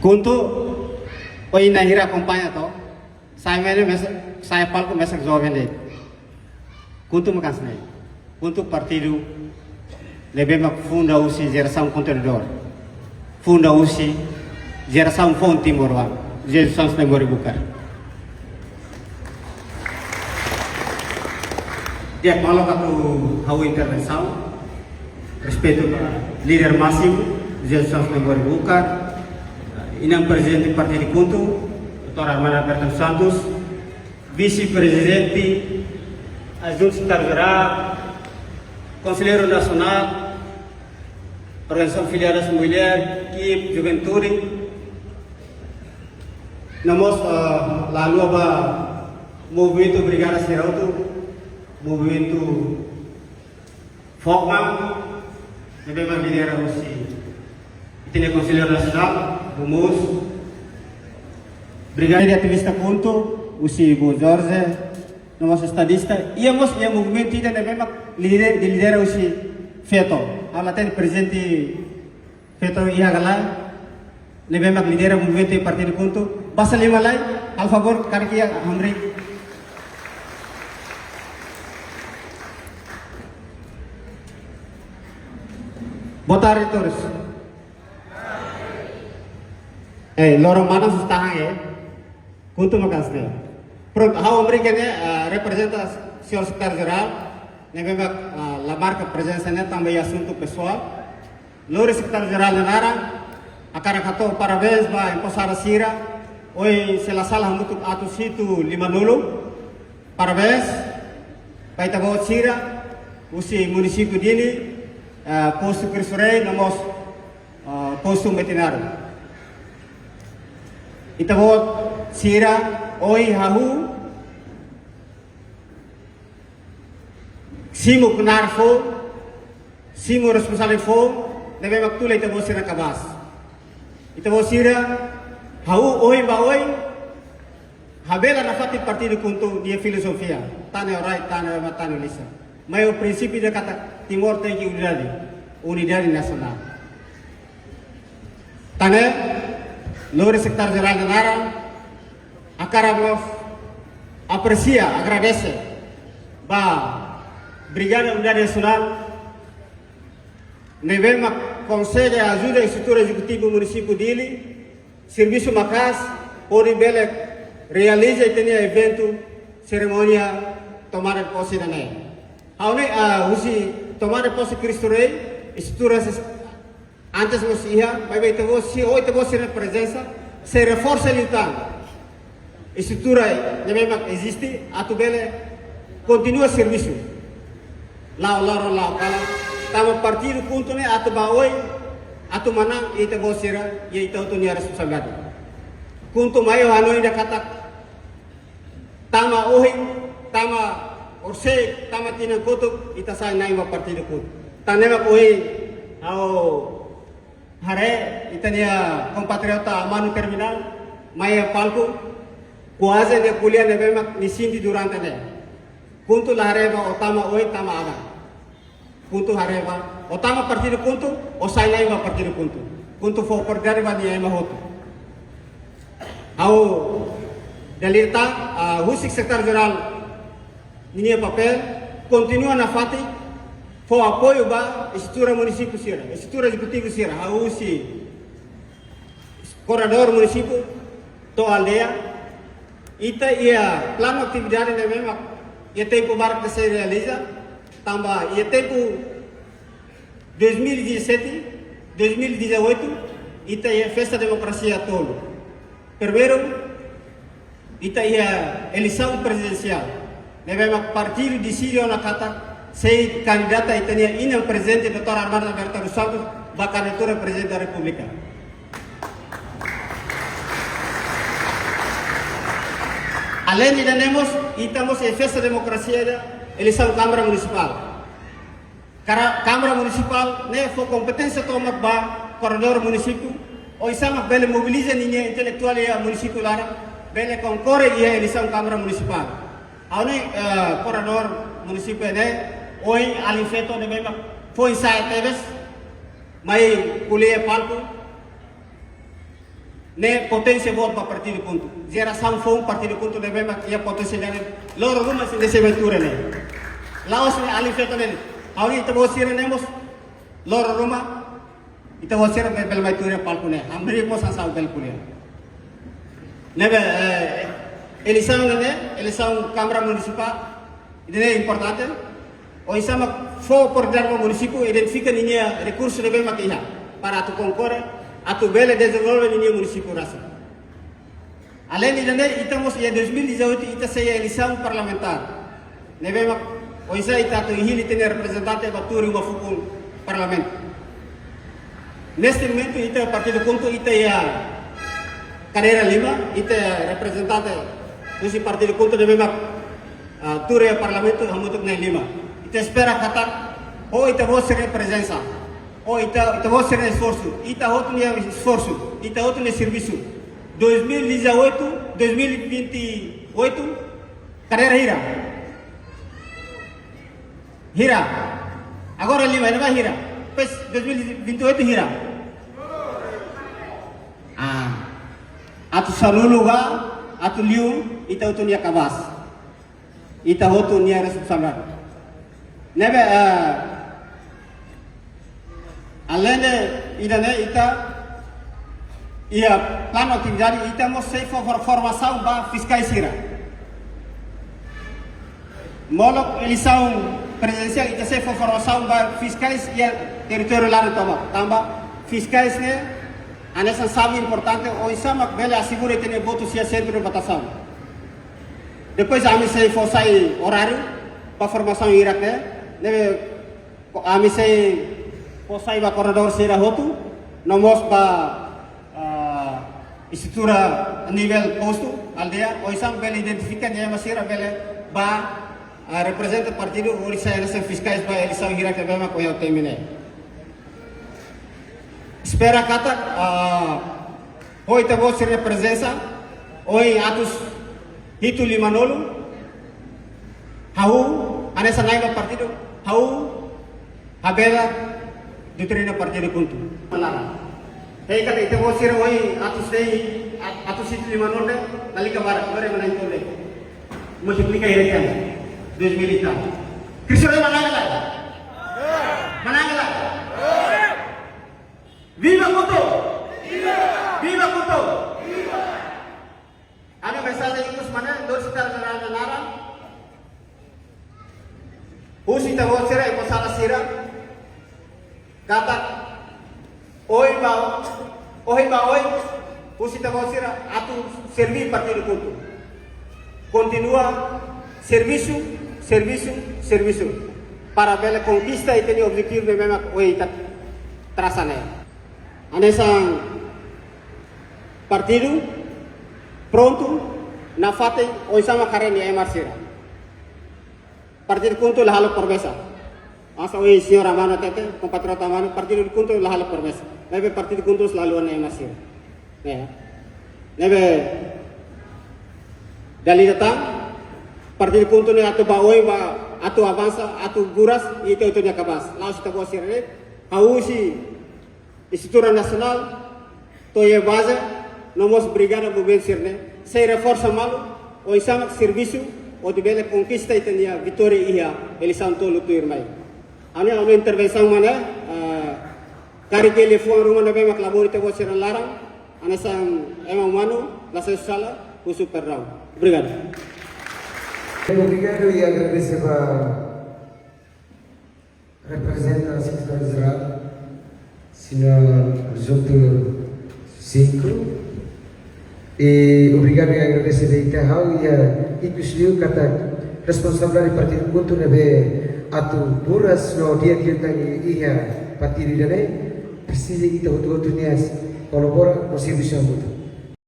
Kuntu oi nahira kompanha to. Saya palco mesak jovem dele. Kuntu makasne. Kuntu partido lebema funda usi geração contenedor. Funda usi geração fonte morwa. Geração memória bucar. Dia kalau katu hawa intervenção, respeito para líder máximo, geração memória bucar. Inang presidente do Partido Kuntu, Dr. Armando Alberto Santos, vice-presidente, adjunto secretário-geral, conselheiro nacional, organização filiada das mulheres, equipe, juventude. Nós, lá nova movimento Brigada Serauto, movimento Fogman, também vai liderar o tem conselheiro nacional, Bumus, Brigada de Ativista Kuntu, o Ibu Jorge, nosso estadista, e o movimento também lidera o Feto. Ela tem presente Feto Iagala, lebih lidera o movimento do Partido Kuntu. Basta lima lai, al favor, karikia hamri. Boa tarde a todos. Lorong mana sustahang Kuntu makasne. Hau hombre que representa o senhor secretário-geral, a marca presença também assunto pessoal. Lore secretário-geral Nara, a caracato parabéns para empossar a Sira. Hoje se la sala muito atusitu limanulo. Parabéns. Para itabo Sira, o município dele, posto Crisurei, nós posto veterinário. Itabo Sira, oi hahu, simu kenar fo, simu responsável fo, deve maktula itabo Sira kabas. Itabo Sira, hahu oi ba oi, habela na fati partido kuntu dia filosofia, tane orai, tane matane lisa. Mas o princípio da kata Timor tem que unidade nacional. Tane Lore secretário-geral da Nara, a Carabos aprecia, agradece a Brigada Unidade Nacional, Nevema consegue a ajuda da estrutura executiva do município dele, serviço Macas, onde ele realiza e tem evento, cerimônia, tomada de posse da NEA. Usi tomada de posse Cristo Rei, estrutura antes você ia, mas hoje você na presença, se reforça a luta. Estrutura existe, a tubele continua serviço. Lá, estamos partindo ponto né, a tuba oi, a tu manang ita bosira, e ita tu nia responsabilidade. Kuntu mayo ano ainda kata, tama oi, tama orse, tama tina kutuk, ita sa naima partido kuntu. Tanema oi, ao Hare, itania compatriota Manu Terminal, Maya Palco, quase de kuliah nebema nisindi durante ne. Kuntu lahareva otama oi tama ada. Kuntu hareva otama partido kuntu, osai ma partido kuntu. Kuntu fo perdere ba niya mahoto. Au delita husik secretário-geral niya papel, continua na fati. Foi apoio para a estrutura município Sira, a estrutura executiva Sira, a UCI, corredor município, to aldeia, ita ia plano atividade de mesma, ia tempo para que se realiza, também ia tempo 2017, 2018, ita ia festa democracia tolo. Primeiro, ita ia eleição presidencial, de mesma partido decidiu na kata sei candidata itania inang presente Dr. Armando Alberto Santos candidatura presidente da República. Além de estamos em festa democracia da eleição Câmara Municipal. Câmara Municipal né foi competência toma ba corredor município ou sama bele mobiliza ninha intelectual e município lá bele concorre e eleição Câmara Municipal. Aone corredor município né hoje alifeto de mesma foi sai teves mai kuliah palco ne potência voto para partido punto. Geração foi partido punto ne bem mas ia potência ne loro rumah se desse aventura ne. Laos ne ali feito ne. Auri ita bosira nemos loro rumah ita bosira bel mai ture palco ne. Amri mo sa bel kulia. Nebe eleição Câmara Municipal é importante. O isama for coordenar o município identifica ninha recursos de bem maquia para tu concorrer a tu bela desenvolver ninha município rasa. Além disso, estamos em 2018 ita seja eleição parlamentar. Nebe o isa ita tu hili tem representante baturi uma fukul parlamento. Neste momento ita partido conto ita ya Carreira Lima, ita representante do partido conto de bem ture parlamento hamutuk na Lima. Ita espera kata ou ita vou ser presença ou ita vou ser esforço ita outro nem esforço ita outro nem serviço 2018 2028 carreira hira agora Lima não vai hira pois 2028 hira atu saluluga atu liu ita outro nem kabas ita outro nem responsabilidade. Nebe além ita ia plano atividade ita mo sei formação ba fiscais ira molo eleição presidencial ita sei formação ba fiscais ia território lá no tamba fiscais ne anessa sabe importante o isama bela assegura que ne voto sia centro de votação depois a mim sei forsai horário para formação ira nebe ami sei posai ba corredor sera hotu nomos ba estrutura a nível posto aldea o isam bel identifica ne masira bel ba representa partido orisa eleição fiscais ba eleição hira que bema ko eu termine espera kata hoy te vou ser presença hoy atus hitu limanolo hau anessa naiba partido hau habela dutrina partido kuntu malala hei kata ite vou ser hoy atus hitu limanolo nalika bara bare manai tole multiplica irekan 2000 ita Cristo manangala viva Kuto viva Kuto ano mensagem ikus mana dos sekitar nara usita vosera e posala sira kata oi ba usita vosera atu servir partido culto continua serviço para bela conquista e ter objetivo de mesma oi traçane anessa partido pronto na fate oi sama kareni e marsira partido conto la halo promesa asa oi senhor amano tete compatriota amano partido conto la halo promesa nebe partido conto selalu ana marsira nebe dali datang partido conto ne atu ba oi ba atu avança atu guras e itu nya kabas laos kita bo sirre hausi estrutura nacional toye base nomos brigada bo sirne sei reforça malo o isama serviço o de bela conquista e tenia vitória ia eleição tolo tu irmai ane a intervenção mana cari que ele foi rumah nabe mak labor te bo sirne larang ane sang emang mano la sala o super round obrigado. Obrigado e agradeço a representante da secretaria-geral, senhor Joto Cinco, e obrigado e agradeço a Itahau e a Ikusliu kata responsável do partido Kuntu nebe atu buras no dia que tem ia partido dele precisa Itahau tu nias colabora no serviço muito.